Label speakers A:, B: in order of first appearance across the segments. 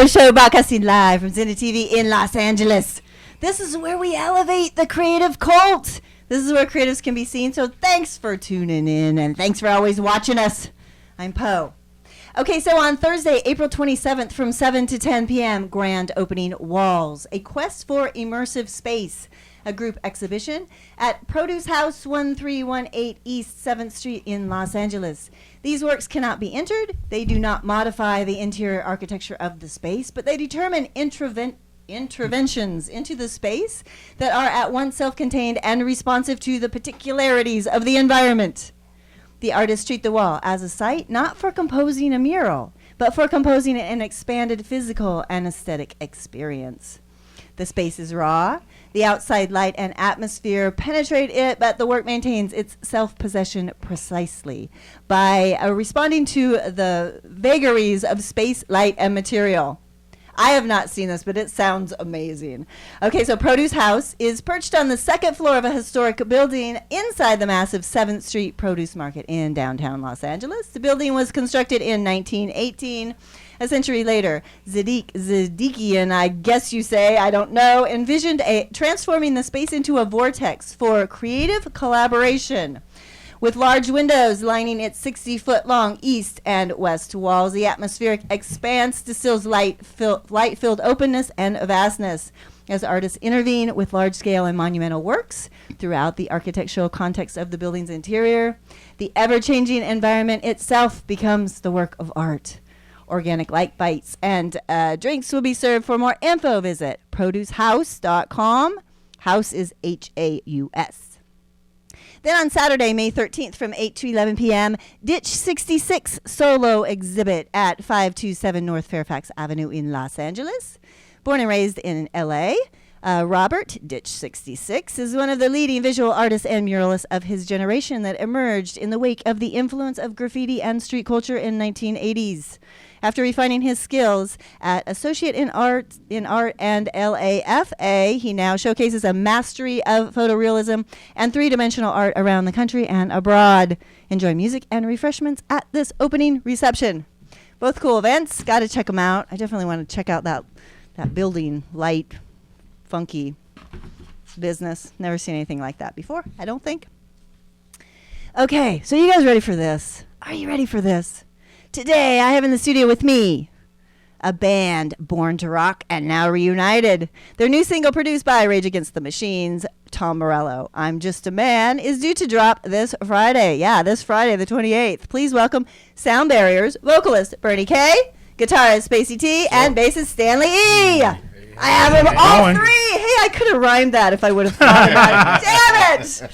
A: radio show broadcasting live from Zenith TV in Los Angeles. This is where we elevate the creative cult. This is where creatives can be seen. So thanks for tuning in, and thanks for always watching us. I'm Poe. Okay, so on Thursday, April 27th from 7 to 10 p.m., grand opening Walls, a quest for immersive space, a group exhibition at Produce House 1318 East 7th Street in Los Angeles. These works cannot be entered. They do not modify the interior architecture of the space, but they determine interventions into the space that are at once self-contained and responsive to the particularities of the environment. The artists treat the wall as a site not for composing a mural, but for composing an expanded physical and aesthetic experience. The space is raw. The outside light and atmosphere penetrate it, but the work maintains its self-possession precisely by responding to the vagaries of space, light, and material. I have not seen this, but it sounds amazing. Okay, so Produce House is perched on the second floor of a historic building inside the massive 7th Street Produce Market in downtown Los Angeles. The building was constructed in 1918. A century later, Zedekian, I guess you say, I don't know, envisioned transforming the space into a vortex for creative collaboration. With large windows lining its 60-foot-long east and west walls, the atmospheric expanse distills light-filled openness and vastness as artists intervene with large-scale and monumental works throughout the architectural context of the building's interior. The ever-changing environment itself becomes the work of art. Organic light bites and drinks will be served. For more info, visit producehouse.com. House is H-A-U-S. Then on Saturday, May 13th from 8 to 11 p.m., Ditch 66 solo exhibit at 527 North Fairfax Avenue in Los Angeles. Born and raised in L.A., Robert Ditch 66 is one of the leading visual artists and muralists of his generation that emerged in the wake of the influence of graffiti and street culture in 1980s. After refining his skills at Associate in Art and LAFA, he now showcases a mastery of photorealism and three-dimensional art around the country and abroad. Enjoy music and refreshments at this opening reception. Both cool events. Got to check them out. I definitely want to check out that building, light, funky business. Never seen anything like that before, I don't think. Okay, so you guys ready for this? Are you ready for this? Today, I have in the studio with me a band born to rock and now reunited. Their new single, produced by Rage Against the Machine's Tom Morello, I'm Just a Man, is due to drop this Friday. Yeah, this Friday, the 28th. Please welcome Sound Barriers vocalist Bernie K, guitarist Spacey T, and bassist Stanley E. I have them all three. Hey, I could have rhymed that if I would have thought about it. Damn it!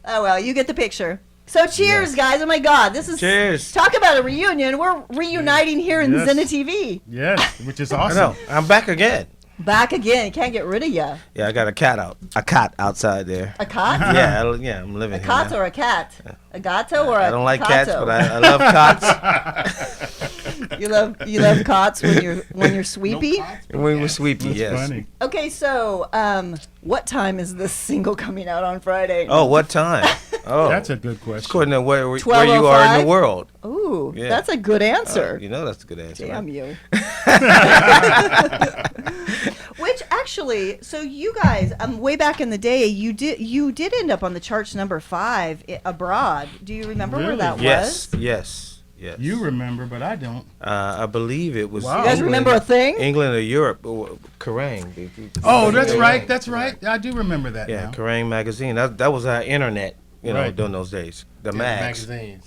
A: Oh, well, you get the picture. So cheers, guys. Oh, my God. This is...
B: Cheers.
A: Talk about a reunion. We're reuniting here in Zenith TV.
C: Yes, which is awesome.
B: I know. I'm back again.
A: Back again. Can't get rid of you.
B: Yeah, I got a cot outside there.
A: A cot?
B: Yeah, I'm living
A: a
B: here.
A: A cot
B: now.
A: or a cat? A gato or a
B: I don't like
A: cato?
B: cats, but I love cots.
A: You love cots when you're sweepy?
B: When we were sweepy,
C: That's
B: yes.
C: funny.
A: Okay, so what time is this single coming out on Friday?
B: Oh, what time? Oh,
C: That's a good question.
B: according to where you are in the world.
A: Ooh,
B: Yeah.
A: that's a good answer.
B: You know that's a good answer.
A: Damn
B: right?
A: you. Which actually, so you guys, way back in the day, you did end up on the charts number 5 abroad. Do you remember where
C: Really?
A: that
B: Yes,
A: was?
B: yes.
C: You remember, but I don't.
B: I believe it was.
C: Wow.
A: You guys remember a thing?
B: England or Europe? Kerrang.
C: Oh, that's right. That's right. I do remember that
B: Yeah,
C: now.
B: Kerrang magazine. That was our internet. You know,
C: Right.
B: during those days. The
D: Yeah,
B: mags.
D: magazines.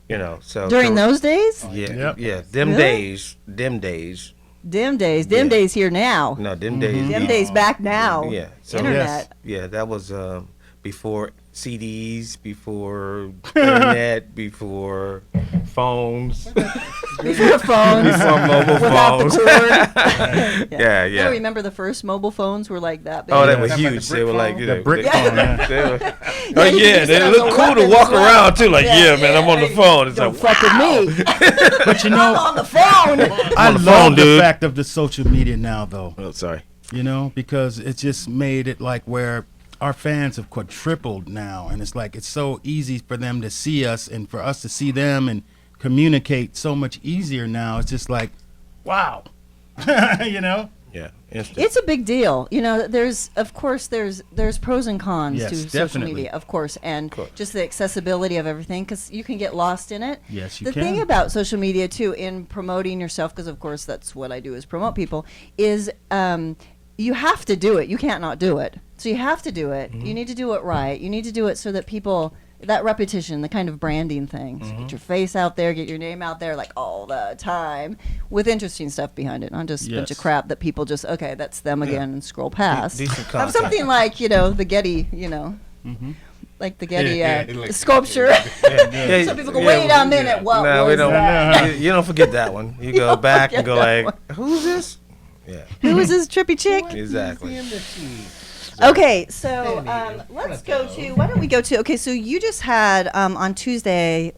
B: You know, so
A: During those days?
B: Yeah,
C: Yep.
B: yeah. Them
A: Really?
B: days. Them days.
A: Dim
B: Yeah.
A: days here now.
B: No, them days.
A: Dim days back now.
B: Yeah. So
A: Internet.
B: yeah, that was before CDs, before internet, before phones,
A: Before phones.
B: before mobile
A: Without
B: phones.
A: the cord.
B: Yeah.
A: I remember the first mobile phones were like that.
B: Oh, they
A: baby.
B: were
D: How about the
B: huge.
D: brick
B: They were like,
D: phone?
B: you
C: The
B: know,
C: brick
B: they-
C: phone, yeah.
B: they were-
A: Yeah,
B: oh
A: you
B: yeah,
A: used it
B: they
A: as a
B: look cool
A: weapon
B: to
A: as
B: walk
A: well.
B: around too. Like, yeah, man, I'm on the
A: hey,
B: phone. It's
A: Don't
B: like,
A: fuck with me.
C: But you
A: I'm
C: know,
A: on the phone.
C: I
B: on the
C: love
B: phone,
C: the
B: dude.
C: fact of the social media now, though.
B: oh, sorry.
C: You know, because it just made it like where our fans have quadrupled now, and it's like it's so easy for them to see us and for us to see them and communicate so much easier now. It's just like, wow, You know?
B: Yeah, instant.
A: It's a big deal. You know, there's pros and cons
C: Yes,
A: to social
C: definitely.
A: media, of course, and
B: course.
A: just the accessibility of everything, because you can get lost in it.
C: Yes, you
A: the
C: can.
A: thing about social media, too, in promoting yourself, because, of course, that's what I do is promote people, is you have to do it. You can't not do it. So you have to do it. You need to do it right. You need to do it so that people, that repetition, the kind of branding thing. So get your face out there, get your name out there like all the time with interesting stuff behind it, not just a bunch of
C: Yes.
A: crap that people just, okay, that's them again and scroll past.
B: Decent
A: Have
B: content.
A: something like, you know, the Getty, you know, like the Getty
D: like-
A: sculpture.
B: Yeah,
A: So people go, wait a minute, what
B: No,
A: was
B: we don't.
A: that?
B: You don't forget that one. You go back and go
A: forget
B: like,
A: that
B: who's this? Yeah,
A: Who is this trippy chick?
B: exactly.
A: Okay, so let's go to, why don't we go to, okay, so you just had on Tuesday,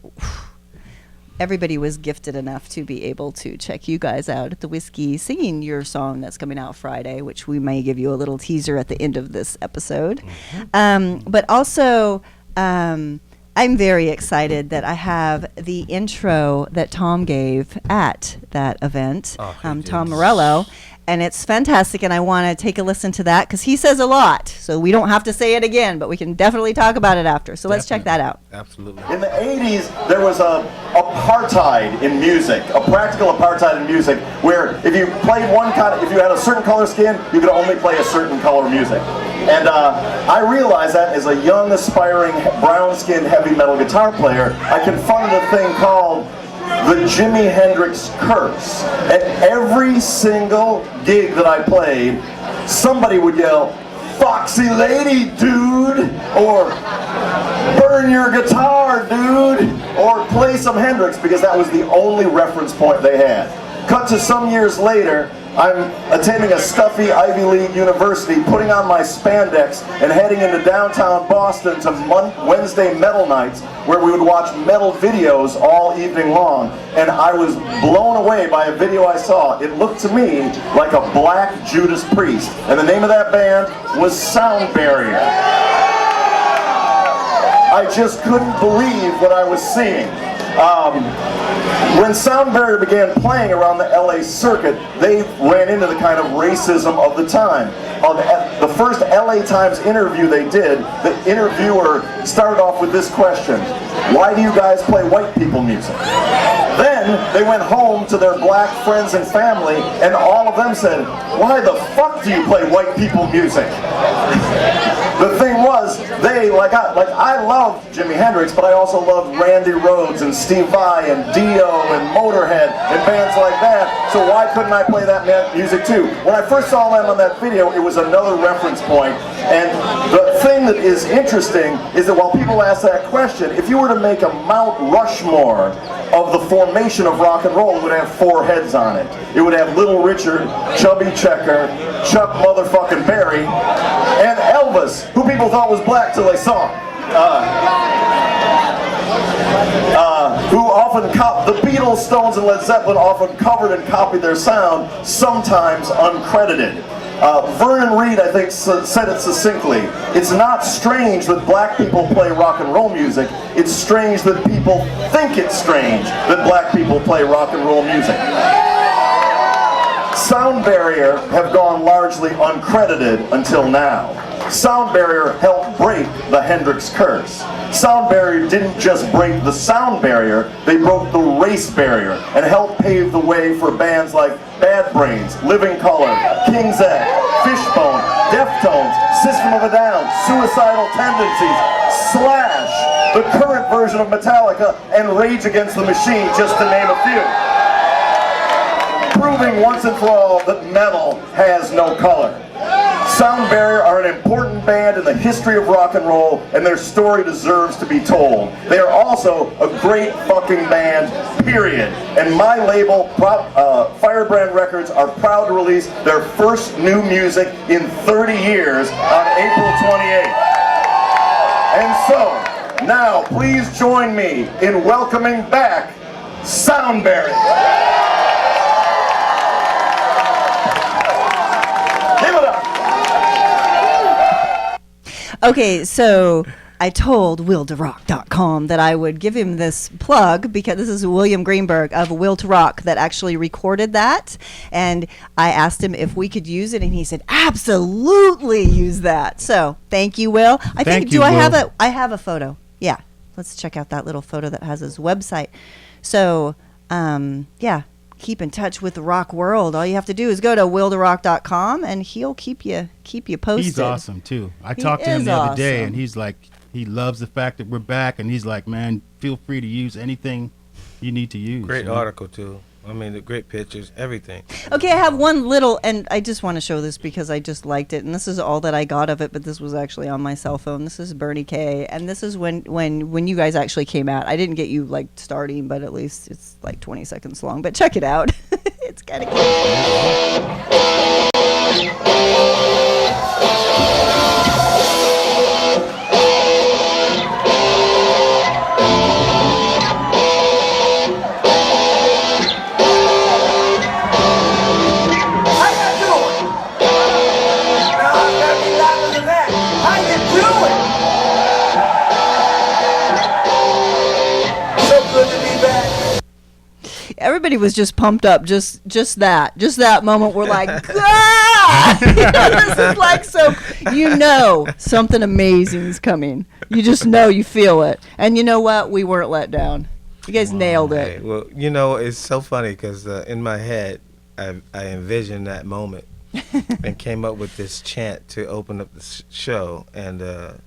A: everybody was gifted enough to be able to check you guys out at the Whiskey singing your song that's coming out Friday, which we may give you a little teaser at the end of this episode. But also, I'm very excited that I have the intro that Tom gave at that event,
B: Oh, he did.
A: Tom Morello. And it's fantastic, and I want to take a listen to that because he says a lot, so we don't have to say it again, but we can definitely talk about it after. So let's check that out.
B: Absolutely.
E: In the 80s, there was a apartheid in music, a practical apartheid in music, where if you played one kind, if you had a certain color skin, you could only play a certain color music. And I realized that as a young, aspiring, brown-skinned heavy metal guitar player, I confronted a thing called the Jimi Hendrix curse. At every single gig that I played, somebody would yell, "Foxy lady, dude," or "Burn your guitar, dude," or play some Hendrix, because that was the only reference point they had. Cut to some years later, I'm attending a stuffy Ivy League university, putting on my spandex and heading into downtown Boston to Wednesday metal nights, where we would watch metal videos all evening long. And I was blown away by a video I saw. It looked to me like a black Judas Priest. And the name of that band was Sound Barrier. I just couldn't believe what I was seeing. When Sound Barrier began playing around the LA circuit, they ran into the kind of racism of the time. The first LA Times interview they did, the interviewer started off with this question: "Why do you guys play white people music?" Then they went home to their black friends and family, and all of them said, "Why the fuck do you play white people music?" The thing was, they, like I loved Jimi Hendrix, but I also loved Randy Rhoads and Steve Vai and Dio and Motorhead and bands like that, so why couldn't I play that music too? When I first saw them on that video, it was another reference point, and the thing that is interesting is that while people ask that question, if you were to make a Mount Rushmore of the formation of rock and roll, it would have 4 heads on it. It would have Little Richard, Chubby Checker, Chuck motherfucking Berry, and Elvis, who people thought was black till they saw him. Who often the Beatles, Stones, and Led Zeppelin often covered and copied their sound, sometimes uncredited. Vernon Reid, I think, said it succinctly: "It's not strange that black people play rock and roll music. It's strange that people think it's strange that black people play rock and roll music." Sound Barrier have gone largely uncredited until now. Sound Barrier helped break the Hendrix curse. Sound Barrier didn't just break the sound barrier, they broke the race barrier and helped pave the way for bands like Bad Brains, Living Colour, King's X, Fishbone, Deftones, System of a Down, Suicidal Tendencies, Slash, the current version of Metallica, and Rage Against the Machine, just to name a few. Proving once and for all that metal has no color. Sound Barrier are an important band in the history of rock and roll, and their story deserves to be told. They are also a great fucking band, period. And my label, Firebrand Records, are proud to release their first new music in 30 years on April 28th. And so, now please join me in welcoming back Sound Barrier.
A: Okay, so I told WillToRock.com that I would give him this plug because this is William Greenberg of Will to Rock that actually recorded that. And I asked him if we could use it, and he said, absolutely use that. So thank you, Will. I have a photo. Yeah. Let's check out that little photo that has his website. So, yeah. Keep in touch with the rock world. All you have to do is go to willtorock.com and he'll keep you posted.
C: He's awesome too. I talked to him the other day and he's like, he loves the fact that we're back, and he's like, man, feel free to use anything you need to use.
B: Great article too. I mean, the great pictures, everything.
A: Okay, I have one little, and I just want to show this because I just liked it, and this is all that I got of it, but this was actually on my cell phone. This is Bernie K, and this is when you guys actually came out. I didn't get you, like, starting, but at least it's, like, 20 seconds long. But check it out. It's kind of cool. Everybody was just pumped up, just that moment. We're like, ah! This is like, so something amazing is coming. You just know, you feel it, and you know what? We weren't let down. You guys nailed it.
B: Hey, well, it's so funny because in my head, I envisioned that moment and came up with this chant to open up the show, and of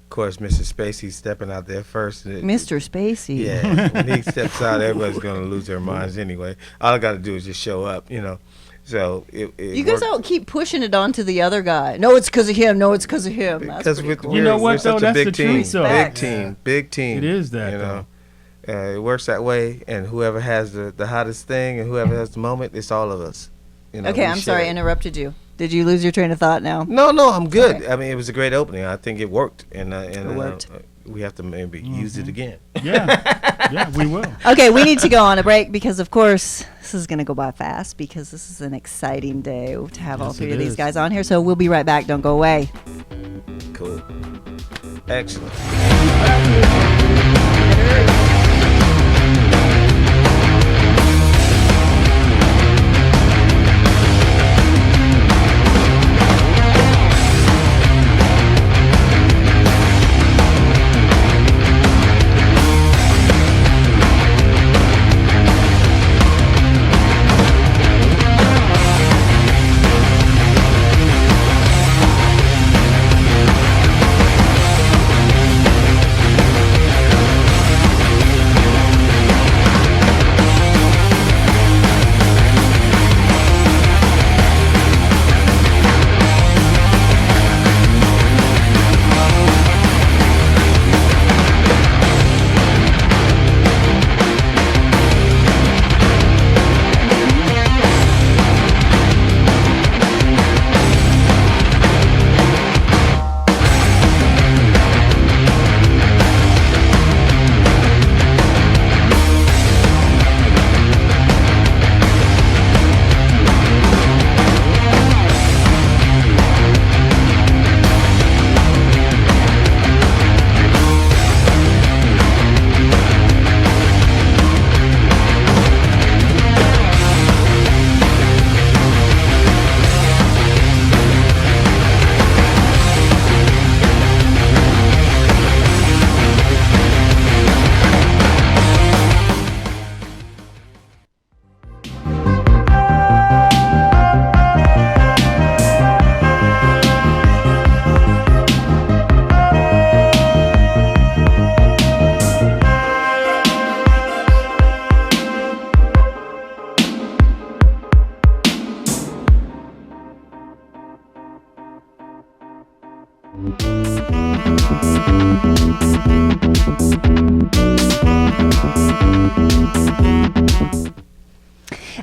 B: course, Mr. Spacey stepping out there first.
A: Mr. Spacey.
B: Yeah, when he steps out, everybody's going to lose their minds anyway. All I got to do is just show up, So
A: you guys don't keep pushing it onto the other guy. No, it's because of him. No, it's because of him. That's pretty cool.
C: You know what, though? That's the truth.
B: Big team.
C: It is that,
B: it works that way, and whoever has the hottest thing and whoever has the moment, it's all of us.
A: Okay, I'm sorry I interrupted you. Did you lose your train of thought now?
B: No, I'm good. Okay. I mean, it was a great opening. I think it worked, and
A: it worked.
B: We have to maybe use it again.
C: Yeah, we will.
A: Okay, we need to go on a break because, of course, this is going to go by fast because this is an exciting day to have all three of these guys on here. So we'll be right back. Don't go away.
B: Cool. Excellent.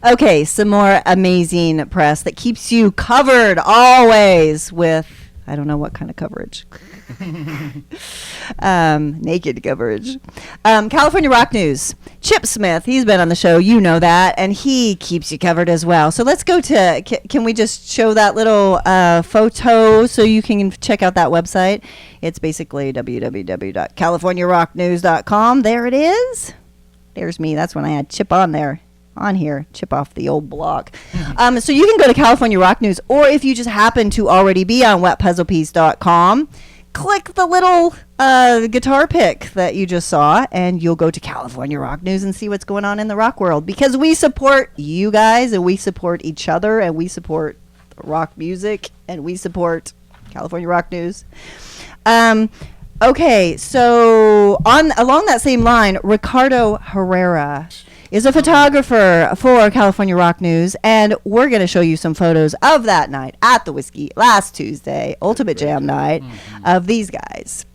B: Okay, some more amazing press that keeps you covered always with
A: I don't know what kind of coverage. Naked coverage. California Rock News. Chip Smith, he's been on the show, you know that, and he keeps you covered as well. So let's go to, can we just show that little photo so you can check out that website? It's basically www.californiarocknews.com. There it is. There's me. That's when I had Chip on there. On here, chip off the old block. So you can go to California Rock News, or if you just happen to already be on wetpuzzlepiece.com, click the little guitar pick that you just saw, and you'll go to California Rock News and see what's going on in the rock world. Because we support you guys, and we support each other, and we support rock music, and we support California Rock News. Okay, so along that same line, Ricardo Herrera is a photographer for California Rock News, and we're going to show you some photos of that night at the Whiskey last Tuesday, Ultimate Jam night, of these guys.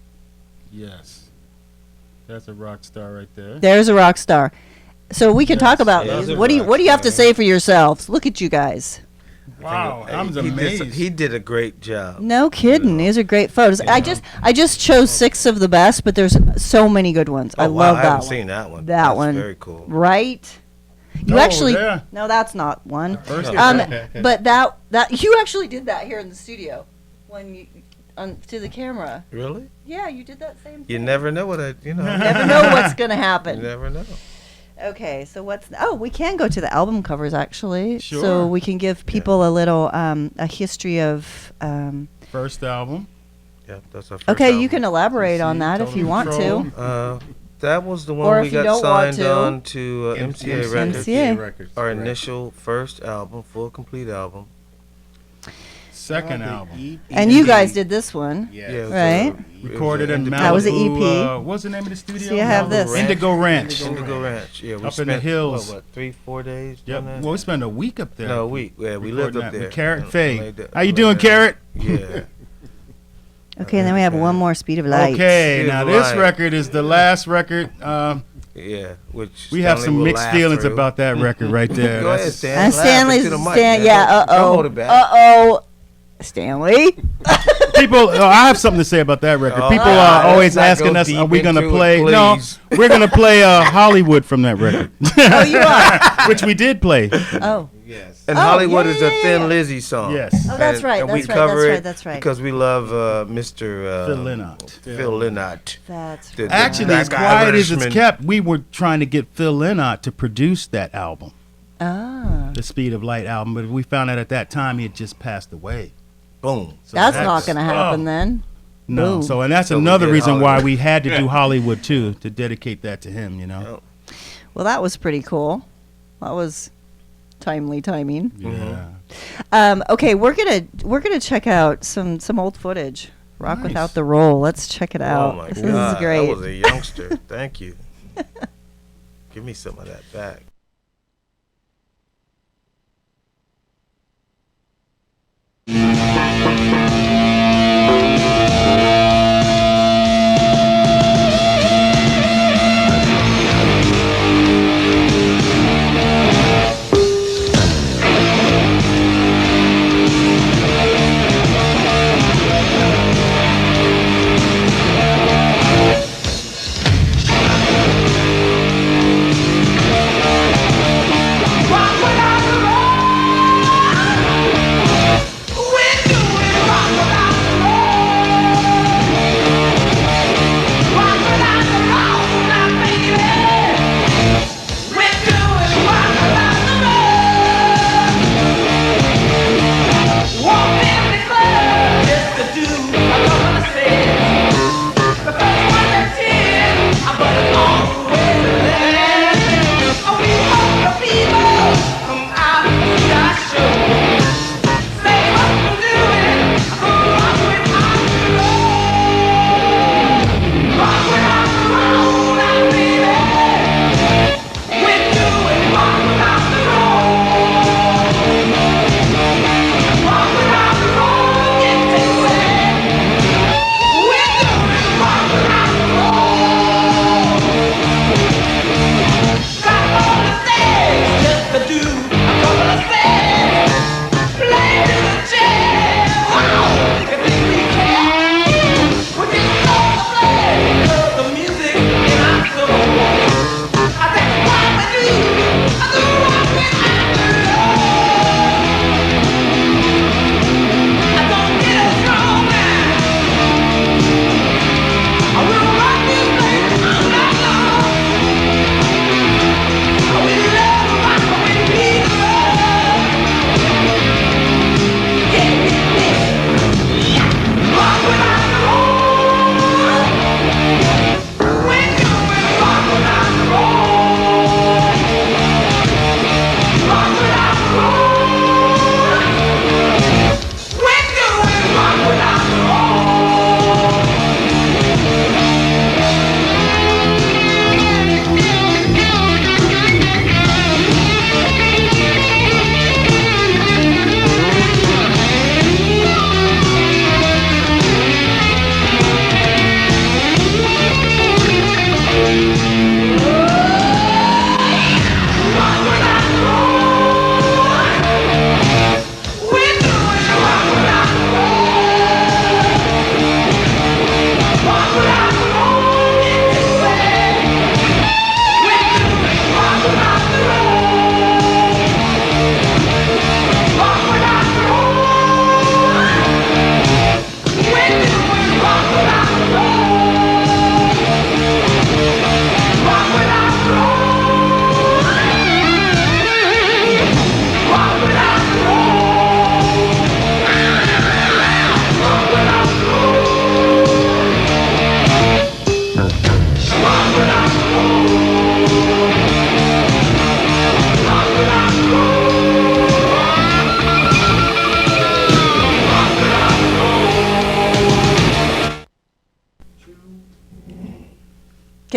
C: Yes. That's a rock star right there.
A: There's a rock star. So we can talk about
B: Yeah,
A: these. What do you have to say for yourselves? Look at you guys.
C: Wow, I'm
B: He
C: amazed.
B: he did a great job.
A: No kidding. These are great photos.
B: Yeah.
A: I just chose 6 of the best, but there's so many good ones. I love
B: I
A: that
B: haven't
A: one.
B: seen that one.
A: That
B: That's
A: one.
B: very cool.
A: Right? You
C: No,
A: actually
C: there.
A: no, that's not one.
C: First
A: But that you actually did that here in the studio when you to the camera.
B: Really?
A: Yeah, you did that same thing.
B: You never know what
A: You never know what's gonna
B: You
A: happen.
B: never know.
A: Okay, so we can go to the album covers actually.
C: Sure.
A: So we can give people a little a history of
C: First album.
B: Yeah, that's our first
A: Okay,
B: album.
A: you can elaborate on that if
C: Total
A: you want
C: Control.
A: to.
B: That was the
A: Or
B: one
A: if
B: we
A: you
B: got
A: don't want
B: signed
A: to.
B: on to MCA Records.
A: MCA.
C: Records.
B: Our
C: correct.
B: initial first album, full complete album.
C: Second album.
A: And you guys did this one.
B: Yeah, it was
A: Right.
C: Recorded in Malibu.
A: That was an EP.
C: What's the name of the studio?
A: See, I have this.
C: Indigo Ranch.
B: Indigo Ranch. Yeah, we
C: Up in
B: spent,
C: the hills.
B: What, 3-4 days?
C: Yep.
B: doing that?
C: Well, we spent a week up there.
B: No, we lived up there.
C: With Carrot
B: And
C: Faye.
B: made that-
C: How you doing, Carrot?
B: Yeah.
A: Okay, and then we have one more, Speed of Light.
C: Okay,
B: Speed
C: now
B: of
C: this
B: Light.
C: record is the last record.
B: Yeah, which
C: We have
B: Stanley
C: some
B: will
C: mixed
B: laugh
C: feelings
B: through.
C: about that record right there.
B: Go ahead,
C: That's-
B: Stan.
A: And
B: Laugh
A: Stanley's
B: into the mic,
A: Stan,
B: man.
A: yeah,
B: Don't hold it back.
A: Stanley.
C: People, I have something to say about that record.
B: Oh,
C: People
B: let's
C: are always
B: not go
C: asking us,
B: deep
C: are we going to
B: into it,
C: play? No,
B: please.
C: we're going to play Hollywood from that record.
A: Oh, you are.
C: Which we did play.
A: Oh.
B: Yes. And
A: Oh,
B: Hollywood
A: yeah,
B: is
A: yeah,
B: a
A: yeah,
B: Thin
A: yeah.
B: Lizzy song.
C: Yes.
A: Oh, that's right,
B: And we
A: that's right,
B: cover
A: that's
B: it
A: right, that's right.
B: because we love Mr.
C: Phil Lynott.
B: Phil Lynott.
A: That's
B: The-
A: right.
C: Actually, as
B: Black
C: quiet as it's
B: Irishman.
C: kept, we were trying to get Phil Lynott to produce that album,
A: Ah.
C: the Speed of Light album, but we found out at that time he had just passed away.
B: Boom.
C: So
A: That's not going to happen
C: oh,
A: then.
C: No,
A: Boom.
C: so and that's
B: So we
C: another
B: did
C: reason why
B: Hollywood.
C: we had to do Hollywood too, to dedicate that to him, you know.
A: Well, that was pretty cool. That was timely timing.
C: Yeah.
A: Okay, we're gonna check out some old footage. Rock
C: Nice.
A: Without the Roll. Let's check it out.
B: Oh my
A: This
B: God.
A: is great.
B: I was a youngster. Thank you. Give me some of that back.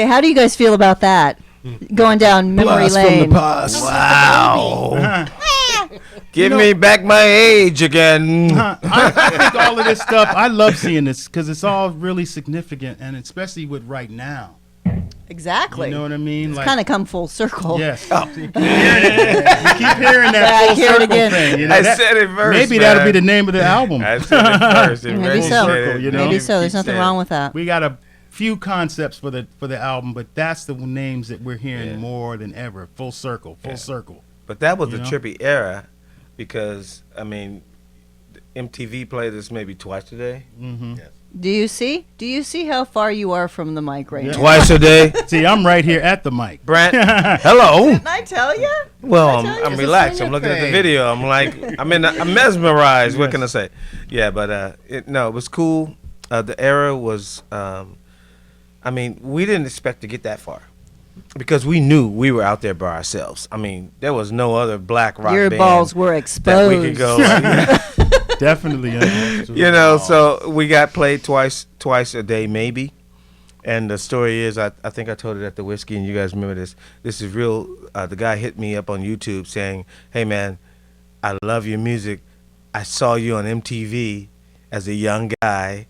A: Okay, how do you guys feel about that? Going down memory
C: Blast
A: lane.
C: from the past.
B: Wow. Give me back my age again.
C: I think all of this stuff, I love seeing this because it's all really significant, and especially with right now.
A: Exactly.
C: You know what I mean?
A: It's
C: Like,
A: kind of come full circle.
C: yes. You keep hearing that full
A: hear it
C: circle
A: again.
C: thing. You know,
B: I
C: that-
B: said it first.
C: maybe
B: man.
C: that'll be the name of the album.
B: I said it first. It
A: Maybe
B: really
A: so.
B: said it.
C: You know?
A: Maybe so. There's
B: Keep
A: nothing
B: saying
A: wrong
B: it.
A: with that.
C: We got a few concepts for the album, but that's the names that we're hearing
B: Yeah.
C: more than ever. Full circle, full
B: Yeah.
C: circle.
B: But that was
C: You
B: the
C: know?
B: trippy era because, I mean, MTV played this maybe twice a day.
C: Mm-hmm.
A: Do you see? Do you see how far you are from the mic right
C: Yeah.
A: now?
B: Twice a day.
C: See, I'm right here at the mic.
B: Brent, hello.
A: Didn't I tell you?
B: Well,
A: I tell you,
B: I'm
A: it's a
B: relaxed.
A: singer
B: I'm looking at the
A: thing.
B: video. I'm like, I'm mesmerized. What can I say? Yeah, but it was cool. The era was, I mean, we didn't expect to get that far because we knew we were out there by ourselves. I mean, there was no other black rock
A: Your
B: band
A: balls were
B: that
A: exposed.
B: we could go.
C: Definitely.
B: You know, so we got played twice a day maybe. And the story is, I think I told it at the Whiskey, and you guys remember this. This is real. The guy hit me up on YouTube saying, "Hey man, I love your music. I saw you on MTV as a young guy,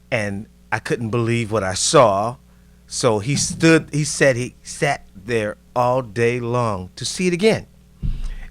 B: and I couldn't believe what I saw. So he said he sat there all day long to see it again.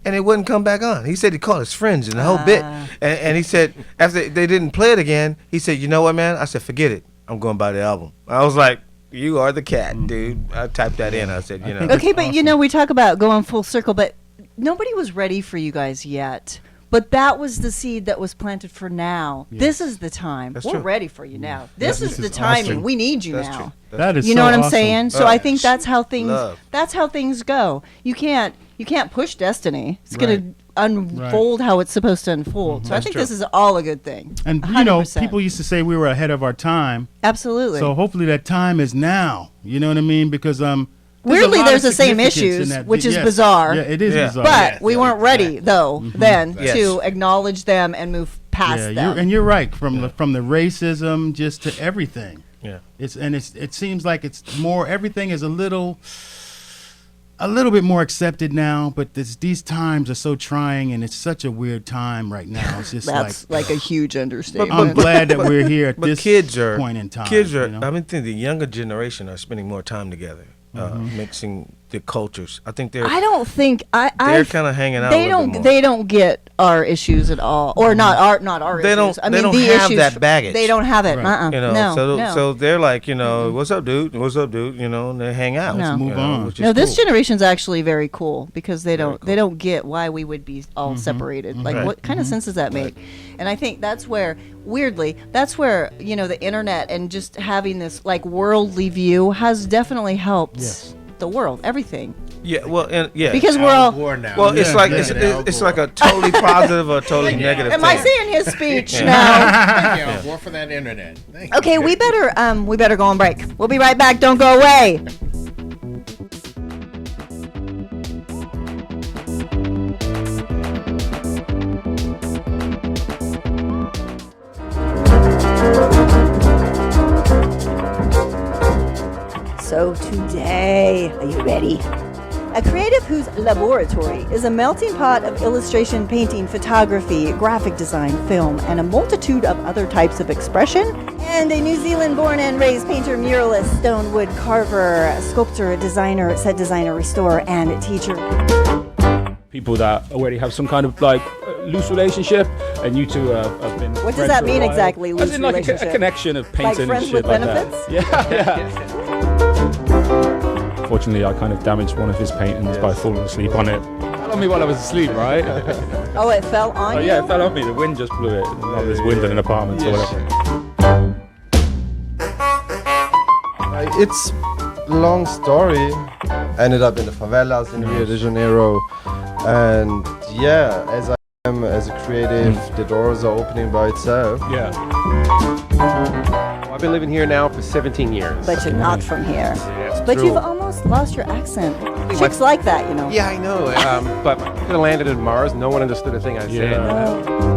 B: And it wouldn't come back on. He said he called his friends and the whole bit. And he said, after they didn't play it again, he said, you know what, man? I said, forget it. I'm going to buy the album. I was like, you are the cat, dude. I typed that in. I said, you know.
A: Okay, but you know, we talk about going full circle, but nobody was ready for you guys yet. But that was the seed that was planted for now.
C: Yes.
A: This is the time.
B: That's
A: We're
B: true.
A: ready for you now. This
C: This
A: is
C: is
A: the timing.
C: awesome.
A: We need you
B: That's
A: now.
B: true.
C: That is
A: You
C: so
A: know what I'm
C: awesome.
A: saying? So I think that's how things
B: Love.
A: that's how things go. You can't push destiny. It's going to unfold how it's supposed to unfold. So I
B: That's
A: think
B: true.
A: this is all a good thing.
C: And, you know,
A: 100%.
C: people used to say we were ahead of our time.
A: Absolutely.
C: So hopefully that time is now. You know what I mean? Because
A: Weirdly,
C: a lot
A: there's
C: of
A: the same
C: significance in
A: issues,
C: that.
A: which is
C: Yes.
A: bizarre.
C: Yeah, it is
B: Yeah.
C: bizarre.
A: But we weren't ready though then
B: Yes.
A: to acknowledge them and move past
C: yeah,
A: them.
C: you're right. From the racism just to everything.
B: Yeah.
C: It seems like it's more, everything is a little bit more accepted now, but these times are so trying, and it's such a weird time right now. It's just
A: That's like a huge understatement.
C: I'm glad that we're here at
B: But
C: this
B: kids are,
C: point in time.
B: Kids are,
C: you know?
B: I mean, think the younger generation are spending more time together, mixing the cultures. I think they're
A: I don't think
B: they're kind of hanging out.
A: they
B: a little bit more.
A: they don't get our issues at all, or not our
B: They
A: issues.
B: don't-
A: I
B: they
A: mean,
B: don't
A: the
B: have
A: issues,
B: that baggage.
A: They don't have it.
C: Right.
B: You know,
A: no.
B: so they're like, you know, what's up, dude? What's up, dude? You know, and they hang out.
A: No.
C: Let's move
B: you know,
C: on.
B: which is
A: No, this
B: cool.
A: generation's actually very cool because they
B: Very
A: don't get why we would be all separated. Like,
B: Right.
A: what kind of sense does that make? And I think that's where, weirdly, that's where the internet and just having this like worldly view has definitely helped
C: Yes.
A: the world, everything.
B: Yeah, well, and yeah,
A: Because we're all.
B: well, it's
C: Yeah,
B: like
C: yeah.
B: it's like a totally positive or totally negative.
A: Am I
B: thing.
A: saying his speech
B: Yeah.
A: now?
D: Thank you. More for that internet. Thank you.
A: Okay, we better go on break. We'll be right back. Don't go away. So today, are you ready? A creative whose laboratory is a melting pot of illustration, painting, photography, graphic design, film, and a multitude of other types of expression. And a New Zealand-born and raised painter, muralist, stone wood carver, sculptor, designer, set designer, restorer, and teacher.
F: People that already have some kind of like loose relationship, and you two have been.
A: What does
F: friends
A: that
F: for a
A: mean
F: while.
A: exactly,
F: As
A: loose
F: in like
A: relationship?
F: a connection of painting
A: friends
F: and shit
A: with
F: like
A: benefits?
F: that. Yeah. Fortunately, I kind of damaged one of his paintings by falling asleep on it. Fell on me while I was asleep, right?
A: Oh, it fell on
F: Oh
A: you?
F: yeah, it fell on me. The wind just blew it. There's wind in an apartment or whatever.
G: It's a long story. Ended up in the favelas in Rio de Janeiro, and yeah, as I am as a creative, the doors are opening by itself.
F: Yeah.
H: I've been living here now for 17 years.
A: But you're not from here.
H: It's
A: But
H: true.
A: you've almost lost your accent. Chicks like that,
H: Yeah, I know. But I could have landed in Mars. No one understood a thing I said.
F: Yeah.
A: Oh.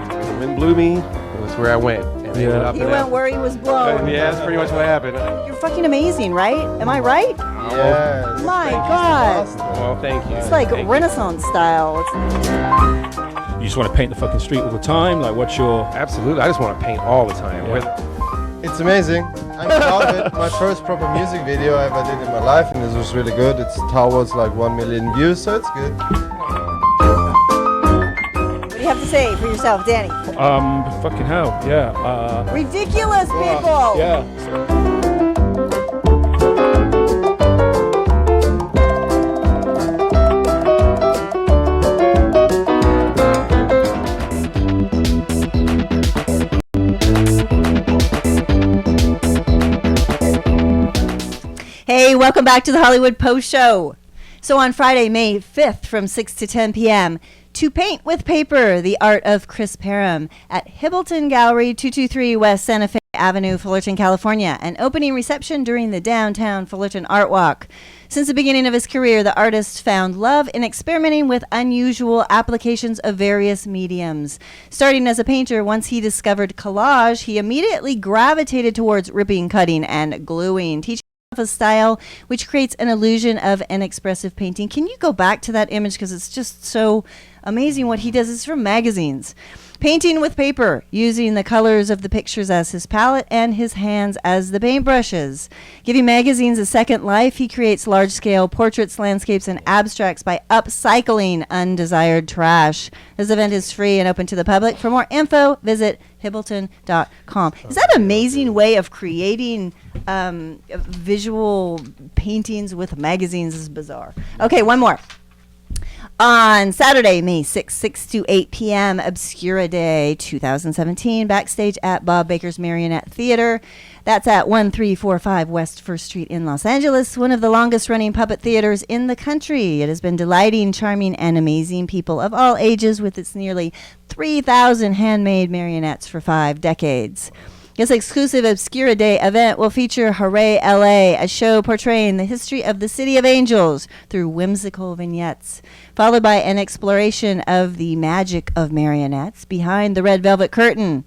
H: The wind blew me. It was where I went. and ended up
A: He
H: in
A: went where he was blown.
H: Yeah, that's pretty much what happened.
A: You're fucking amazing, right? Am I right?
G: Yes.
A: My God.
H: Well, thank you.
A: It's like
H: Thank you.
A: Renaissance style.
F: You just want to paint the fucking street all the time? Like, what's your...
H: Absolutely. I just want to paint all the time.
F: Yeah.
G: It's amazing. I'm proud of it. My first proper music video I ever did in my life, and this was really good. It's towards like 1 million views, so it's good.
A: What do you have to say for yourself, Danny?
F: Fucking hell, yeah.
A: Ridiculous, people.
F: Yeah.
A: Hey, welcome back to the Hollywood Post Show. So on Friday, May 5th from 6 to 10 p.m., To Paint with Paper, The Art of Chris Parham at Hibbleton Gallery, 223 West Santa Fe Avenue, Fullerton, California. An opening reception during the downtown Fullerton Art Walk. Since the beginning of his career, the artist found love in experimenting with unusual applications of various mediums. Starting as a painter, once he discovered collage, he immediately gravitated towards ripping, cutting, and gluing, teaching a style which creates an illusion of an expressive painting. Can you go back to that image, because it's just so amazing what he does. It's from magazines. Painting with paper, using the colors of the pictures as his palette and his hands as the paintbrushes. Giving magazines a second life, he creates large-scale portraits, landscapes, and abstracts by upcycling undesired trash. This event is free and open to the public. For more info, visit hibbleton.com. Is that an amazing way of creating visual paintings with magazines? Is bizarre. Okay, one more. On Saturday, May 6, 6 to 8 p.m., Obscura Day 2017, backstage at Bob Baker's Marionette Theater. That's at 1345 West 1st Street in Los Angeles, one of the longest-running puppet theaters in the country. It has been delighting, charming, and amazing people of all ages with its nearly 3,000 handmade marionettes for 5 decades. This exclusive Obscura Day event will feature Hooray LA, a show portraying the history of the City of Angels through whimsical vignettes, followed by an exploration of the magic of marionettes behind the red velvet curtain.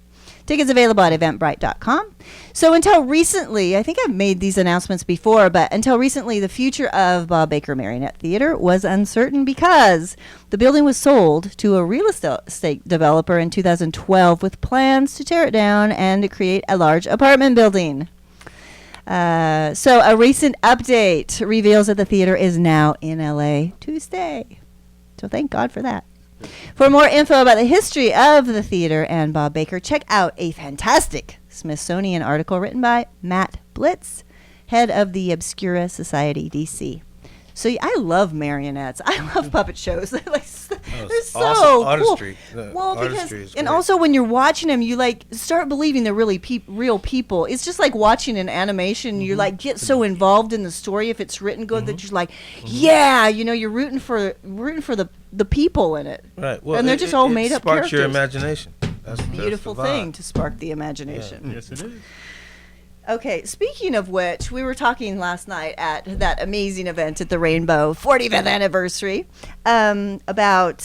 A: Tickets available at eventbrite.com. So until recently, I think I've made these announcements before, but until recently, the future of Bob Baker Marionette Theater was uncertain because the building was sold to a real estate developer in 2012 with plans to tear it down and to create a large apartment building. So a recent update reveals that the theater is now in LA to stay. So thank God for that. For more info about the history of the theater and Bob Baker, check out a fantastic Smithsonian article written by Matt Blitz, head of the Obscura Society, D.C. So I love marionettes. I love puppet shows. They're so
B: awesome.
A: cool.
B: Artistry.
A: Well,
B: Artistry is
A: and
B: great.
A: also when you're watching them, you like start believing they're really real people. It's just like watching an animation. You like get so involved in the story if it's written good that you're like, yeah, you know, you're rooting for the people in it.
B: Right. Well,
A: and they're just all made up
B: sparks
A: characters.
B: your imagination. That's
A: Beautiful
B: the vibe.
A: thing to spark the imagination.
C: Yes, it is.
A: Okay, speaking of which, we were talking last night at that amazing event at the Rainbow 45th anniversary about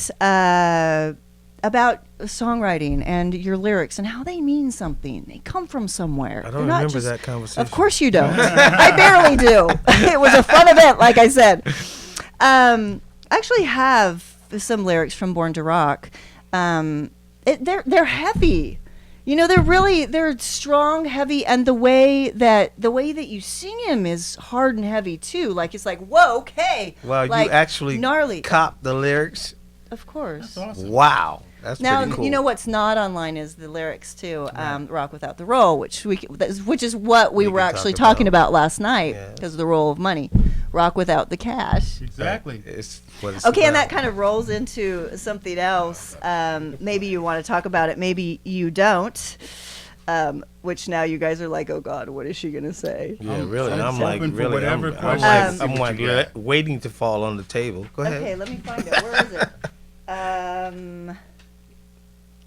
A: songwriting and your lyrics and how they mean something. They come from somewhere.
B: I don't remember that conversation.
A: Of course you don't. I barely do. It was a fun event, like I said. I actually have some lyrics from Born to Rock. They're heavy. You know, they're strong, heavy, and the way that you sing them is hard and heavy too. Like it's like, whoa, okay.
B: Wow,
A: like,
B: you actually
A: gnarly.
B: cop the lyrics?
A: Of course.
C: That's awesome.
B: Wow. That's
A: Now
B: pretty cool.
A: you know what's not online is the lyrics too. "Rock Without the Roll," which is what we were
B: can
A: actually
B: talk
A: talking about last night
B: Yeah.
A: because of the roll of money. Rock without the cash.
C: Exactly.
B: It's what it's
A: Okay, and
B: about.
A: that kind of rolls into something else. Maybe you want to talk about it. Maybe you don't. Which now you guys are like, oh God, what is she gonna say?
B: Yeah, really. I'm like,
C: open for
B: really.
C: whatever
B: I'm
C: questions.
B: like,
C: See
B: I'm
C: what
B: like
C: you got.
B: waiting to fall on the table. Go ahead.
A: Okay, let me find it. Where is it?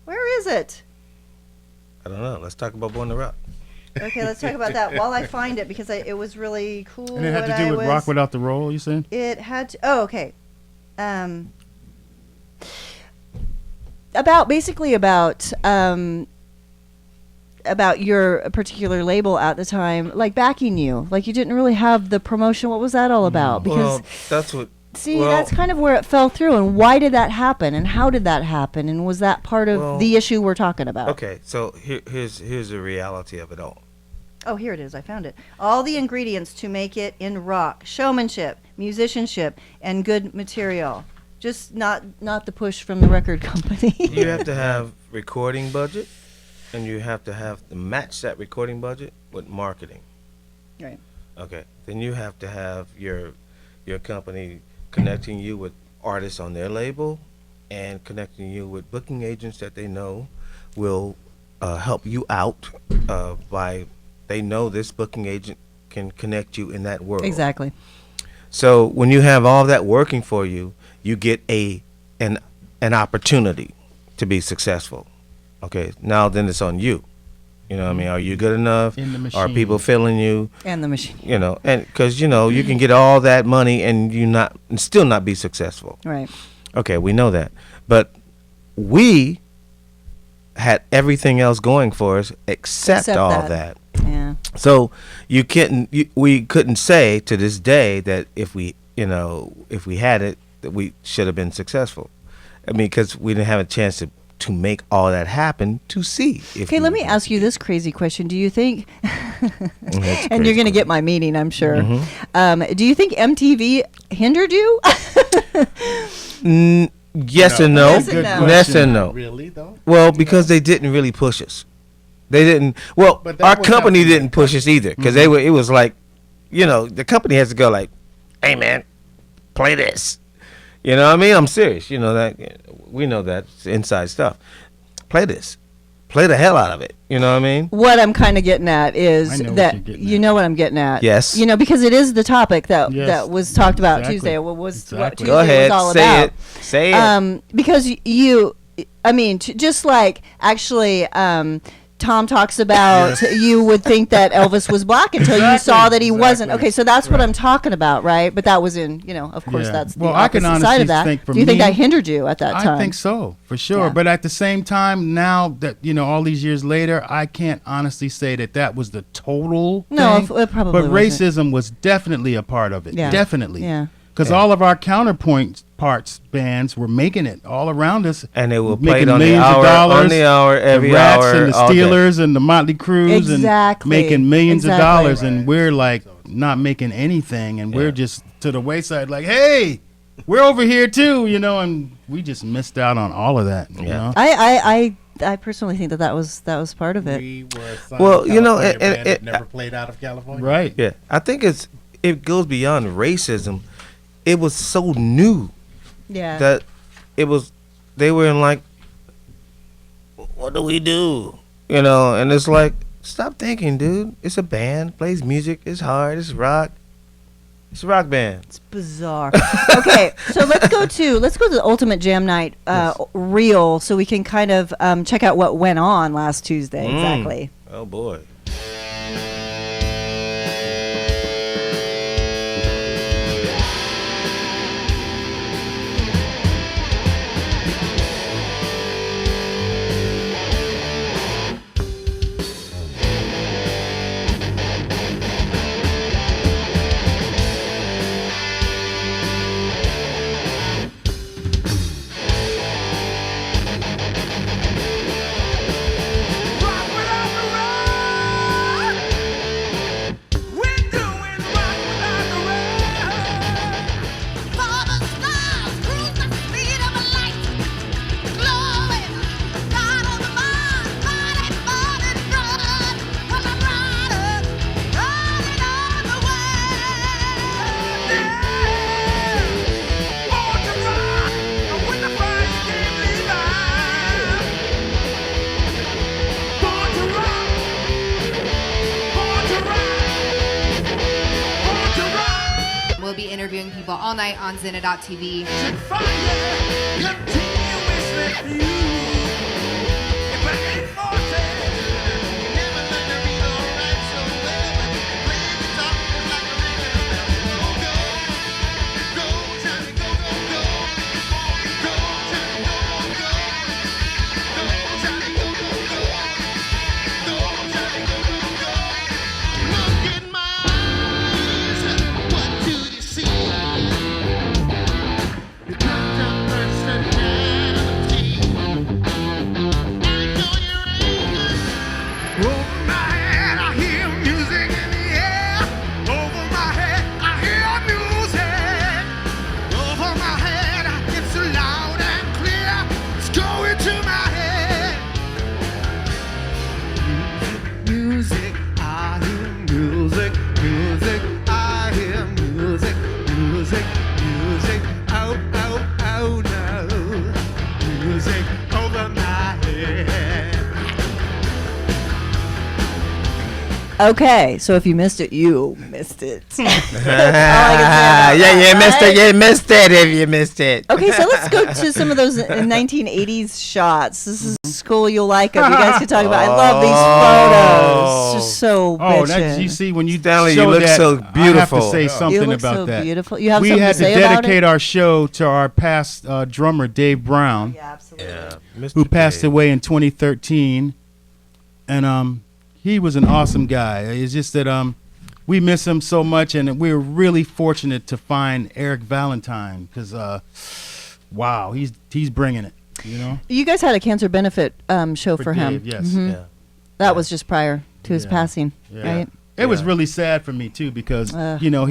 A: Where is it?
B: I don't know. Let's talk about Born to Rock.
A: Okay, let's talk about that while I find it because it was really cool.
C: And it had
A: when
C: to do
A: I
C: with
A: was-
C: Rock Without the Roll, you said?
A: It had to. Oh, okay. About about your particular label at the time, like backing you. Like you didn't really have the promotion. What was that all about? Because
B: Well, that's what.
A: see, that's kind of where it fell through. And why did that happen? And how did that happen? And was that part of the issue we're talking about?
B: Okay, so here's the reality of it all.
A: Oh, here it is. I found it. All the ingredients to make it in rock: showmanship, musicianship, and good material. Just not the push from the record company.
B: You have to have recording budget, and you have to have to match that recording budget with marketing.
A: Right.
B: Okay. Then you have to have your company connecting you with artists on their label, and connecting you with booking agents that they know will help you out by they know this booking agent can connect you in that world.
A: Exactly.
B: So when you have all that working for you, you get an opportunity to be successful. Okay, now then it's on you. You know what I mean? Are you good enough?
C: In the
B: Are
C: machine.
B: people feeling you?
A: And the machine.
B: You know, and because you can get all that money and and still not be successful.
A: Right.
B: Okay, we know that, but we had everything else going for us except all that.
A: Yeah.
B: So we couldn't say to this day that if we had it, that we should have been successful. I mean, because we didn't have a chance to make all that happen to see.
A: Okay, let me ask you this crazy question. Do you think,
B: That's
A: and you're going to
B: crazy.
A: get my meaning, I'm sure.
B: Mm-hmm.
A: Do you think MTV hindered you?
B: Yes and no.
A: Yes and no.
B: Yes and no.
D: Really though?
B: Well, because they didn't really push us. They didn't. Well,
D: But that
B: our
D: was
B: company
D: not-
B: didn't push us either, because it was like, the company has to go like, hey man, play this. You know what I mean? I'm serious. You know that. We know that. It's inside stuff. Play this. Play the hell out of it. You know what I mean?
A: What I'm kind of getting at
C: I
A: is
C: know what
A: that
C: you're getting
A: you
C: at.
A: know what I'm getting at.
B: Yes.
A: Because it is the topic that
C: Yes.
A: that was talked about
C: Exactly.
A: Tuesday. What was what
C: Exactly.
A: Tuesday
B: Go ahead.
A: was all
B: Say
A: about.
B: it. Say it.
A: Because just like actually, Tom talks about you would think that Elvis was black until you saw that he wasn't.
C: Exactly.
A: Okay, so that's what I'm talking about, right? But that was of course,
C: Yeah.
A: that's the
C: Well, I can
A: opposite side
C: honestly
A: of that.
C: think for
A: Do you think
C: me-
A: that hindered you at that time?
C: I think so, for sure.
A: Yeah.
C: But at the same time, now that all these years later, I can't honestly say that was the total
A: No,
C: thing.
A: it probably
C: But
A: wasn't.
C: racism was definitely a part of it.
A: Yeah.
C: Definitely.
A: Yeah.
C: Because all of our counterpoint parts bands were making it all around us.
B: And they will play
C: making
B: it on the
C: millions of
B: hour,
C: dollars.
B: every
C: the Rats
B: hour,
C: and the
B: all day.
C: Steelers and the Motley Crues
A: Exactly.
C: and making millions
A: Exactly.
C: of dollars, and we're like not making anything, and we're just to the wayside. Like, hey, we're over here too, and we just missed out on all of that. You know?
A: I personally think that was part of it.
D: We were a Southern
B: Well,
D: California
B: and-
D: band that
B: and-
D: never played out of California.
C: Right.
B: Yeah, I think it goes beyond racism. It was so new
A: Yeah.
B: that they were in like, what do we do? And it's like, stop thinking, dude. It's a band, plays music, it's hard, it's rock. It's a rock band.
A: It's bizarre. Okay, so let's go to the Ultimate Jam Night reel, so we can kind of check out what went on last Tuesday. Exactly.
B: Oh boy.
I: We'll be interviewing people all night on Zinna.tv.
A: Okay, so if you missed it, you missed it.
B: You missed it. You missed it if you missed it.
A: Okay, so let's go to some of those 1980s shots. This is cool. You'll like them. You guys can talk about. I love these photos. Just so bitchin'.
C: You see when you
B: Stanley,
C: show
B: you look
C: that,
B: so beautiful.
C: I have to say something
A: You look
C: about
A: so
C: that.
A: beautiful. You have
C: we
A: something
C: had
A: to say
C: to
A: about
C: dedicate
A: it?
C: our show to our past drummer Dave Brown,
A: Yeah, absolutely.
B: Yeah, Mr.
C: who passed
B: Dave.
C: away in 2013, and he was an awesome guy. It's just that we miss him so much, and we're really fortunate to find Eric Valentine because wow, he's bringing it. You know,
A: You guys had a cancer benefit show for him.
C: Dave, yes.
A: Mhm.
B: Yeah.
A: That was just prior to his
C: Yeah.
A: passing,
C: Yeah.
A: right?
C: It was really sad for me too because you know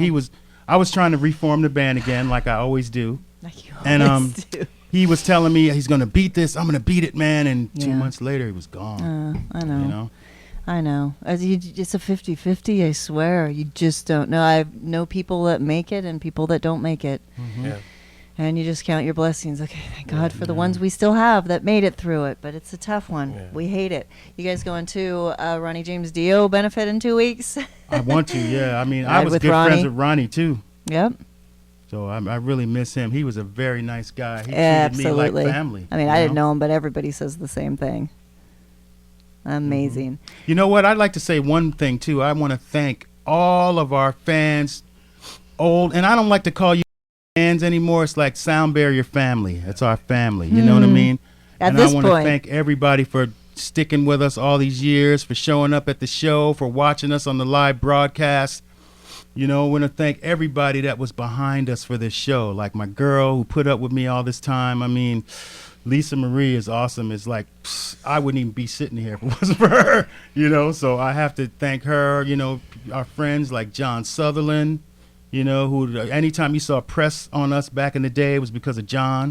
C: I was trying to reform the band again like I always do,
A: Like you
C: and
A: always do.
C: he was telling me he's gonna beat this. I'm gonna beat it, man. And 2
A: Yeah.
C: months later, he was gone.
A: I know.
C: You know,
A: I know. It's a 50-50, I swear. You just don't know. I know people that make it and people that don't make it.
B: Yeah.
A: And you just count your blessings. Okay, thank God for the ones we still have that made it through it. But it's a tough one.
B: Yeah.
A: We hate it. You guys going to Ronnie James Dio benefit in 2 weeks?
C: I want to. Yeah, I mean, I
A: Ride
C: was
A: with
C: good
A: Ronnie.
C: friends with Ronnie too,
A: Yep.
C: so I really miss him. He was a very nice guy. He treated
A: Absolutely.
C: me like family.
A: I mean,
C: you
A: I didn't
C: know?
A: know him, but everybody says the same thing. Amazing.
C: You know what? I'd like to say one thing too. I want to thank all of our fans, old, and I don't like to call you fans anymore. It's like Sound Barrier family. It's our family. You know what I mean?
A: At
C: and
A: this
C: I want to
A: point.
C: thank everybody for sticking with us all these years, for showing up at the show, for watching us on the live broadcast. You know, I want to thank everybody that was behind us for this show. Like my girl who put up with me all this time. I mean, Lisa Marie is awesome. It's like, I wouldn't even be sitting here if it wasn't for her, you know. So I have to thank her, you know, our friends like John Sutherland, you know, who anytime you saw press on us back in the day, it was because of John.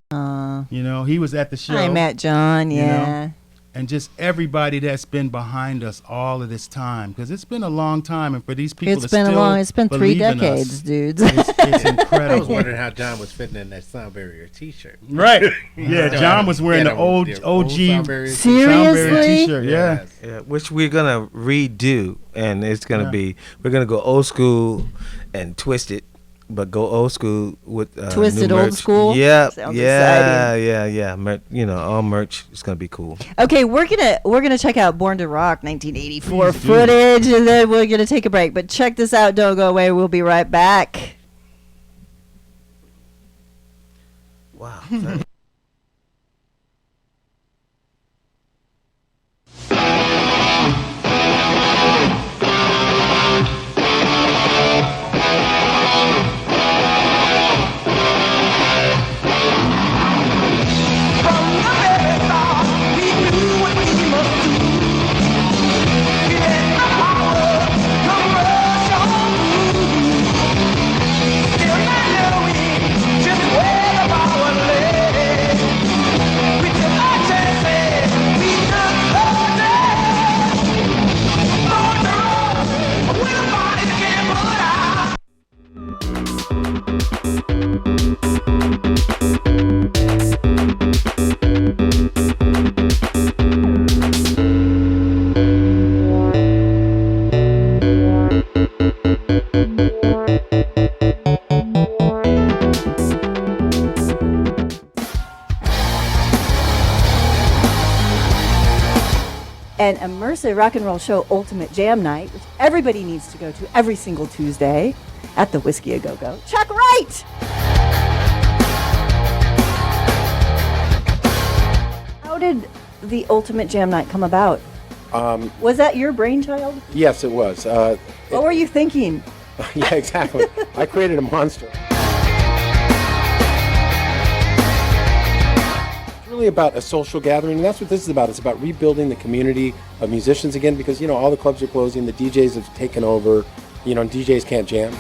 C: You know, he was at the show.
A: I met John,
C: you know,
A: yeah.
C: and just everybody that's been behind us all of this time, because it's been a long time, and for these people
A: It's been it's been 3
C: believe in us,
A: decades, dudes.
C: it's
D: I was
C: incredible.
D: wondering how John was fitting in that Sound Barrier T-shirt.
C: Right. Yeah, John was wearing the old OG
D: Sound Barrier
A: Seriously?
C: Sound Barrier t-shirt. Yeah.
B: Yeah, which we're gonna redo, and it's gonna be we're gonna go old school and twist it, but go old school with
A: Twisted
B: new
A: old
B: merch.
A: school?
B: Yeah,
A: Sounds
B: yeah,
A: exciting.
B: yeah. You know, all merch. It's gonna be cool.
A: Okay, we're gonna check out Born to Rock 1984
C: Please do.
A: footage, and then we're gonna take a break. But check this out. Don't go away. We'll be right back.
B: Wow.
A: An immersive rock and roll show, Ultimate Jam Night, which everybody needs to go to every single Tuesday at the Whiskey A Go Go. Chuck Wright! How did the Ultimate Jam Night come about? Was that your brainchild?
H: Yes, it was.
A: What were you thinking?
H: Yeah, exactly. I created a monster. It's really about a social gathering, and that's what this is about. It's about rebuilding the community of musicians again, because, you know, all the clubs are closing, the DJs have taken over, you know, and DJs can't jam.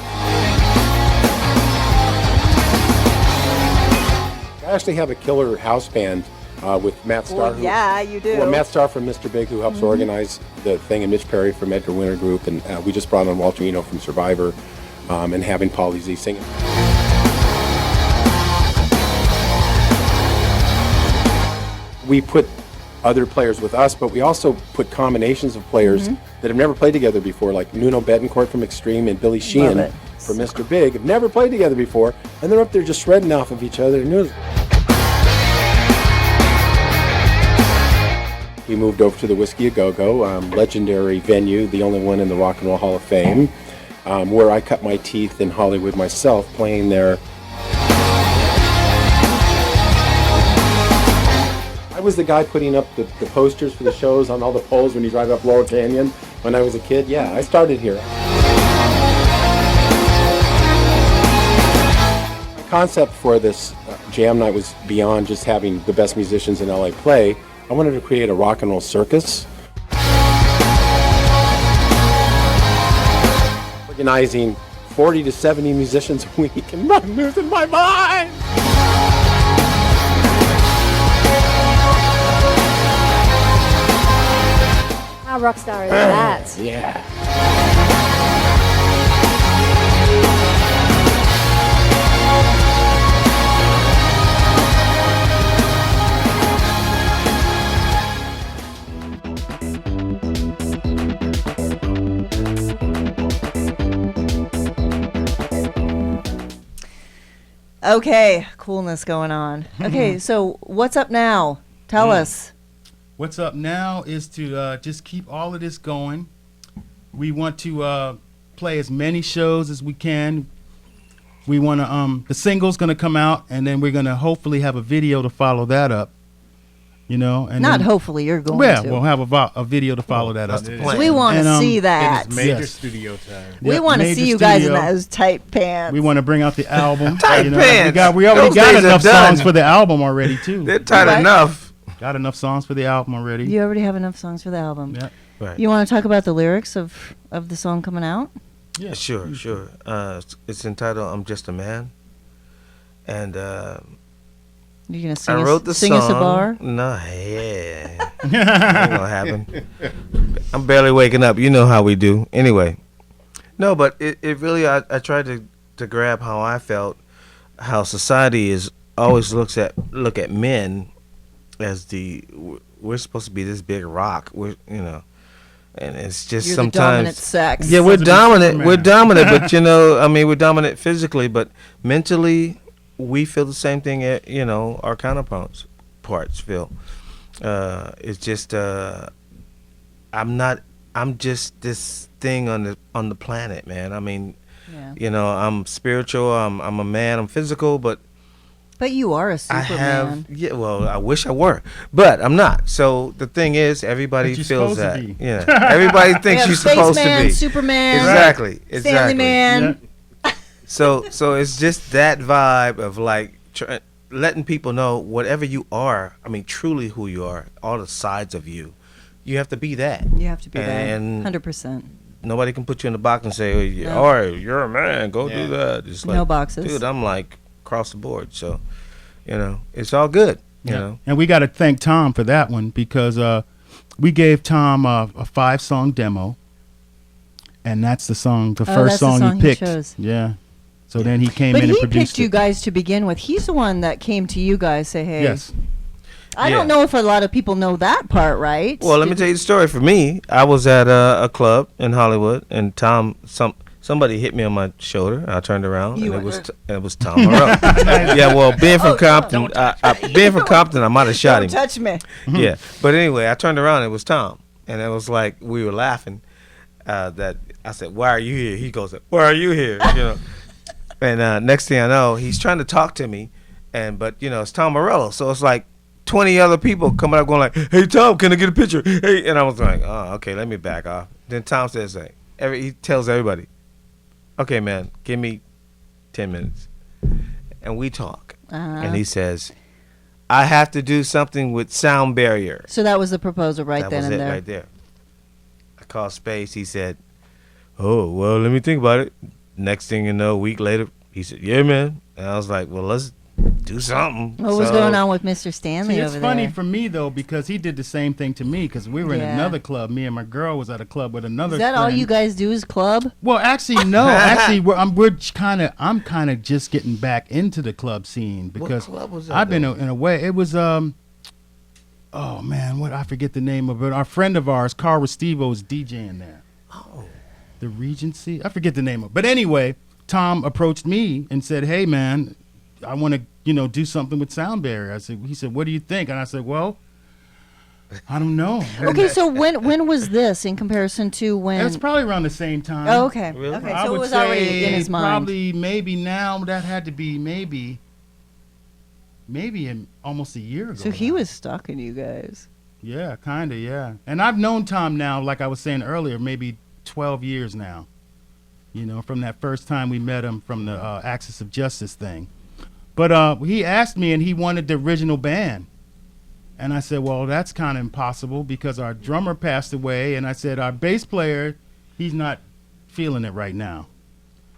H: I actually have a killer house band with Matt Starr.
A: Well, yeah, you do.
H: Well, Matt Starr from Mr. Big, who helps organize the thing, and Mitch Perry from Edgar Winter Group, and we just brought on Walter Eno from Survivor, and having Pauly Z singing. We put other players with us, but we also put combinations of players that have never played together before, like Nuno Betancourt from Extreme and Billy Sheehan
A: it.
H: from Mr. Big, have never played together before, and they're up there just shredding off of each other. We moved over to the Whiskey A Go-Go, legendary venue, the only one in the Rock and Roll Hall of Fame, where I cut my teeth in Hollywood myself, playing there. I was the guy putting up the posters for the shows on all the poles when you drive up Laurel Canyon when I was a kid. Yeah, I started here. The concept for this jam night was beyond just having the best musicians in LA play. I wanted to create a rock and roll circus. Organizing 40 to 70 musicians a week, and I'm losing my mind!
J: How rock star is that?
H: Yeah.
A: Okay, coolness going on. Okay, so what's up now? Tell us.
C: What's up now is to just keep all of this going. We want to play as many shows as we can. We want to the single's going to come out, and then we're going to hopefully have a video to follow that up. You know, and
A: Not
C: then,
A: hopefully, you're going
C: well,
A: to.
C: we'll have a video to follow that up.
A: We want to see
D: It
A: that.
D: is major
C: Yes.
D: studio time.
A: We
C: Yep,
A: want to
C: major
A: see you guys in
C: studio.
A: those tight pants.
C: We want to bring out the album.
B: Tight pants.
C: We already
B: Those
C: got
B: days are
C: enough
B: done.
C: songs for the album already too.
B: They're tight
A: Right.
B: enough.
C: Got enough songs for the album already.
A: You already have enough songs for the album.
C: Yeah.
B: Right.
A: You want to talk about the lyrics of the song coming out?
C: Yeah.
B: Sure. It's entitled "I'm Just a Man," and
A: You're gonna sing
B: I wrote the
A: sing
B: song.
A: us a bar?
B: No, yeah, ain't gonna happen. I'm barely waking up. You know how we do. Anyway, no, but it really I tried to grab how I felt, how society is always look at men as we're supposed to be this big rock. We're and it's just
A: You're the
B: sometimes
A: dominant sex.
B: Yeah, we're
C: Supposed to be
B: dominant.
C: Superman.
B: We're dominant, but I mean, we're dominant physically, but mentally, we feel the same thing. Our counterparts feel. It's just I'm just this thing on the planet, man. I mean,
A: Yeah.
B: I'm spiritual. I'm a man. I'm physical, but
A: But you are a
B: I
A: Superman.
B: have Well, I wish I were, but I'm not. So the thing is, everybody
C: But you're
B: feels
C: supposed
B: that.
C: to be.
B: Yeah, everybody thinks you're supposed to
A: Spaceman,
B: be.
A: Superman,
B: Exactly.
A: Stanley Man.
B: So it's just that vibe of like letting people know whatever you are. I mean, truly who you are, all the sides of you. You have to be that.
A: You have to be
B: And
A: that. 100%.
B: Nobody can put you in the box and say,
A: No.
B: "All right, you're a man. Go do that." It's like,
A: No boxes.
B: dude. I'm like across the board. So, it's all good. You know.
C: And we got to thank Tom for that one because we gave Tom a 5-song demo, and that's the song, the first
A: that's the
C: song
A: song
C: he
A: he
C: picked.
A: chose.
C: Yeah. So then he came
A: But
C: in and
A: he
C: produced
A: picked you
C: it.
A: guys to begin with. He's the one that came to you guys, say, hey.
C: Yes.
A: I don't know if a lot of people know that part, right?
B: Well, let me tell you the story. For me, I was at a club in Hollywood, and somebody hit me on my shoulder. I turned around,
A: You
B: and
A: were-
B: it was Tom Morello. Yeah, well, being from Compton, I might have shot him.
A: Don't touch me.
B: Yeah, but anyway, I turned around, it was Tom, and it was like we were laughing. That I said, "Why are you here?" He goes, "Why are you here?" And next thing I know, he's trying to talk to me, but it's Tom Morello, so it's like 20 other people coming up going like, "Hey Tom, can I get a picture?" Hey, and I was like, "Oh, okay, let me back off." Then Tom says, he tells everybody, "Okay, man, give me 10 minutes," and we talk, and he says, "I have to do something with sound barrier."
A: So that was the proposal right
B: That
A: then
B: was
A: and
B: it
A: there.
B: right there. I called Space. He said, "Oh, well, let me think about it." Next thing you know, a week later, he said, "Yeah, man." And I was like, "Well, let's do something."
A: What was going on with Mr. Stanley
C: See,
A: over
C: it's funny
A: there?
C: for me though because he did the same thing to me because we were in
A: Yeah.
C: another club. Me and my girl was at a club with another.
A: Is that all
C: friend.
A: you guys do is club?
C: Well, actually, no. Actually, I'm kind of just getting back into the club scene because
B: club was that,
C: I've been
B: though?
C: in a way. It was oh man, what I forget the name of it. Our friend of ours, Carl Restivo, is DJing there.
B: Oh.
C: The Regency? I forget the name of it. But anyway, Tom approached me and said, hey man, I want to, do something with Sound Barrier. He said, what do you think? And I said, well, I don't know.
A: Okay, so when was this in comparison to when?
C: It's probably around the same time.
A: Oh, okay.
B: Really?
A: Okay,
C: I
A: so it
C: would
A: was already in
C: say
A: his mind.
C: probably maybe now, that had to be maybe almost a year ago.
A: So he
C: now.
A: was stalking you guys.
C: Yeah, kind of, yeah. And I've known Tom now, like I was saying earlier, maybe 12 years now. From that first time we met him from the Axis of Justice thing. But he asked me, and he wanted the original band. And I said, well, that's kind of impossible because our drummer passed away. And I said, our bass player, he's not feeling it right now.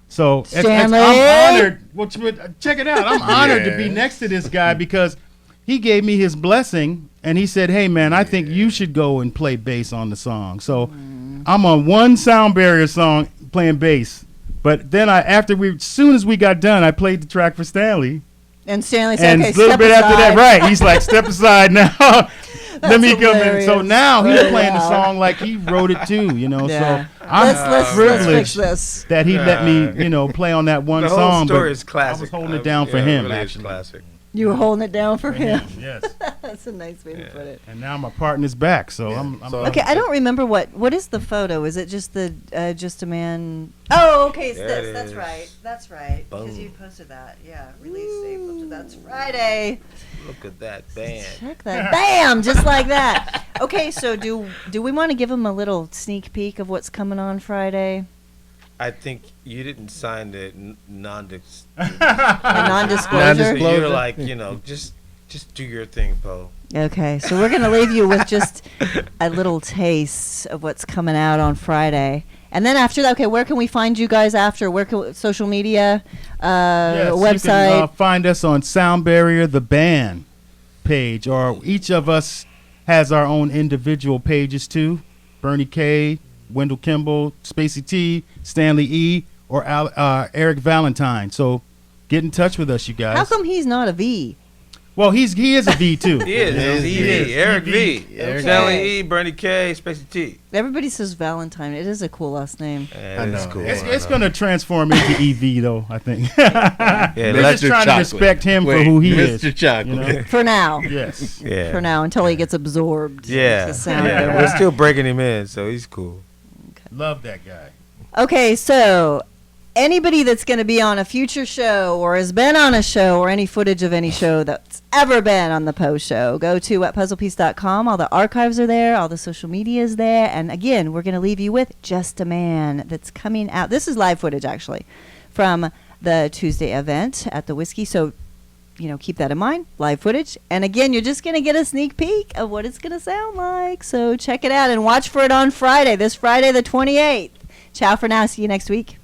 C: So
A: Stanley?
C: I'm honored. Well, check it out. I'm honored to be next to this guy because he gave me his blessing. And he said, hey, man, I think you should go and play bass on the song. So I'm on one Sound Barrier song playing bass. But then as soon as we got done, I played the track for Stanley.
A: And Stanley said,
C: And
A: okay,
C: a little
A: step
C: bit
A: aside.
C: after that, right, he's like, step aside now. Let me come in. So
A: hilarious.
C: now he's
A: Really
C: playing the
A: loud.
C: song like he wrote it too,
A: Yeah.
C: So I'm
A: Let's fix
C: privileged
A: this.
C: that he let me, play on that one
B: The whole
C: song.
B: story
C: but
B: is classic.
C: I was holding it down for him,
B: really is
C: actually.
B: classic.
A: You were holding it down for him.
C: Yes.
A: That's a nice way to put it.
C: And now my partner's back, so I'm
A: Okay, I don't remember what is the photo. Is it just the just a man? Oh, okay, it's
B: There
A: this.
B: it
A: That's
B: is.
A: right. That's right. Because
B: Boom.
A: you posted that. Yeah, release date posted. That's Friday.
B: Look at that band.
A: Check that. Bam! Just like that. Okay, so do we want to give them a little sneak peek of what's coming on Friday?
B: I think you didn't sign the non-disclosure.
A: A non-disclosure.
B: You're like, just do your thing, Poe.
A: Okay, so we're going to leave you with just a little taste of what's coming out on Friday. And then after that, okay, where can we find you guys after? Where can social media,
C: Yes,
A: website?
C: You can find us on Sound Barrier, the band page, or each of us has our own individual pages too. Bernie K, Wendell Kimball, Spacey T, Stanley E, or Eric Valentine. So get in touch with us, you guys.
A: How come he's not a V?
C: Well, he is a V too.
B: He is.
C: He
B: V.
C: is.
B: Eric V.
A: Okay.
B: Stanley E. Bernie K. Spacey T.
A: Everybody says Valentine. It is a cool last name.
B: Yeah, it's cool.
C: It's going to transform into EV though, I think.
B: Yeah,
C: They're
B: Mr.
C: just trying to respect him for who he is.
D: Mr. Chocolate.
A: For now.
C: Yes.
B: Yeah.
A: For now, until he gets absorbed.
B: Yeah.
A: into Sound
B: Yeah.
A: Barrier.
B: We're still breaking him in, so he's cool.
C: Love that guy.
A: Okay, so anybody that's going to be on a future show or has been on a show or any footage of any show that's ever been on the Post Show, go to wetpuzzlepiece.com. All the archives are there. All the social media is there. And again, we're going to leave you with Just a Man that's coming out. This is live footage, actually, from the Tuesday event at the Whiskey. So, keep that in mind. Live footage. And again, you're just going to get a sneak peek of what it's going to sound like. So check it out and watch for it on Friday, this Friday the 28th. Ciao for now. See you next week.